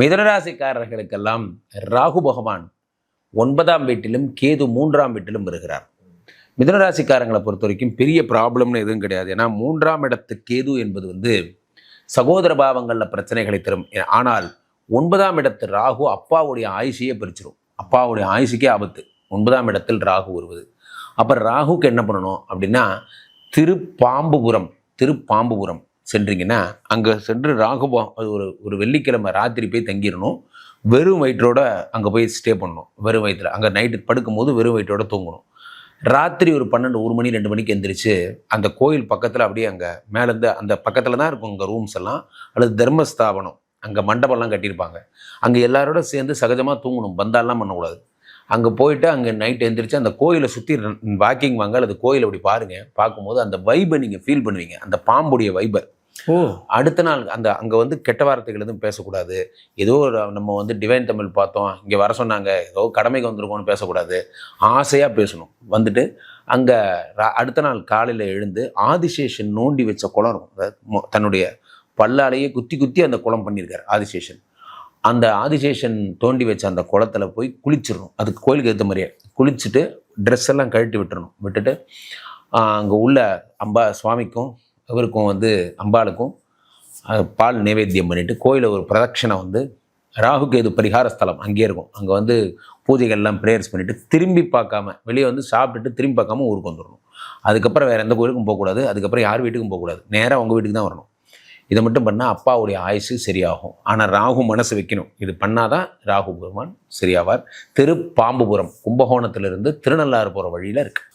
மிதுனராசிக்காரர்களுக்கெல்லாம் ராகு பகவான் 9ஆம் வீட்டிலும் கேது 3ஆம் வீட்டிலும் வருகிறார். மிதுனராசிக்காரங்களை பொறுத்த வரைக்கும் பெரிய ப்ராப்ளம்னு எதுவும் கிடையாது. ஏன்னா 3ஆம் இடத்து கேது என்பது சகோதர பாவங்களில் பிரச்சனைகளை தரும். ஆனால் 9ஆம் இடத்து ராகு அப்பாவுடைய ஆயுஷையே பிரிச்சிடும். அப்பாவுடைய ஆயுஷுக்கே ஆபத்து 9ஆம் இடத்தில் ராகு வருவது. அப்போ ராகுக்கு என்ன பண்ணணும் அப்படின்னா, திருப்பாம்புபுரம் சென்றீங்கன்னா அங்கே சென்று ராகு ஒரு வெள்ளிக்கிழமை ராத்திரி போய் தங்கிடணும். வெறும் வயிற்றோட அங்கே போய் ஸ்டே பண்ணணும். வெறும் வயிற்றில் அங்கே நைட்டு படுக்கும்போது வெறும் வயிற்றோட தூங்கணும். ராத்திரி ஒரு 12 1 மணி 2 மணிக்கு எந்திரிச்சு அந்த கோயில் பக்கத்தில் அப்படியே அங்கே மேலேருந்து அந்த பக்கத்தில் தான் இருக்கும் அங்கே ரூம்ஸ் எல்லாம், அல்லது தர்மஸ்தாபனம் அங்கே மண்டபம்லாம் கட்டியிருப்பாங்க. அங்கே எல்லாரோட சேர்ந்து சகஜமாக தூங்கணும். பந்தாலாம் பண்ணக்கூடாது. அங்கே போயிட்டு அங்கே நைட்டு எந்திரிச்சு அந்த கோயிலை சுற்றி வாக்கிங் வாங்க, அல்லது கோயிலை அப்படி பாருங்கள். பார்க்கும்போது அந்த வைபை நீங்கள் ஃபீல் பண்ணுவீங்க, அந்த பாம்புடைய வைபை. அடுத்த நாள் அங்கே கெட்ட வார்த்தைகள் எதுவும் பேசக்கூடாது. ஏதோ நம்ம டிவைன் தமிழ் பார்த்தோம், இங்கே வர சொன்னாங்க, ஏதோ கடமைக்கு வந்திருக்கோம்னு பேசக்கூடாது. ஆசையாக பேசணும். வந்துட்டு அங்கே அடுத்த நாள் காலையில் எழுந்து ஆதிசேஷன் நோண்டி வச்ச குளம் இருக்கும். தன்னுடைய பல்லாலேயே குத்தி அந்த குளம் பண்ணியிருக்காரு ஆதிசேஷன். அந்த ஆதிசேஷன் தோண்டி வச்ச அந்த குளத்தில் போய் குளிச்சிடணும். அதுக்கு கோயிலுக்கு ஏற்ற மாதிரியே குளிச்சுட்டு ட்ரெஸ் எல்லாம் கழட்டி விட்டுட்டு அங்கே உள்ள சுவாமிக்கும் இவருக்கும் அம்பாளுக்கும் பால் நைவேத்தியம் பண்ணிவிட்டு கோயிலை ஒரு பிரதட்சணை ராகுக்கு எது பரிகார ஸ்தலம் அங்கேயே இருக்கும். அங்கே பூஜைகள்லாம் ப்ரேயர்ஸ் பண்ணிவிட்டு திரும்பி பார்க்காம வெளியே சாப்பிட்டுட்டு திரும்பி பார்க்காம ஊருக்கு வந்துடணும். அதுக்கப்புறம் வேறு எந்த கோயிலுக்கும் போகக்கூடாது. அதுக்கப்புறம் யார் வீட்டுக்கும் போகக்கூடாது. நேராக உங்கள் வீட்டுக்கு தான் வரணும். இதை மட்டும் பண்ணால் அப்பாவுடைய ஆயுசு சரியாகும். ஆனால் ராகு மனசு வைக்கணும். இது பண்ணாதான் ராகு பெருமான் சரியாவார். திருப்பாம்புபுரம் கும்பகோணத்திலிருந்து திருநள்ளாறு போகிற வழியில் இருக்குது.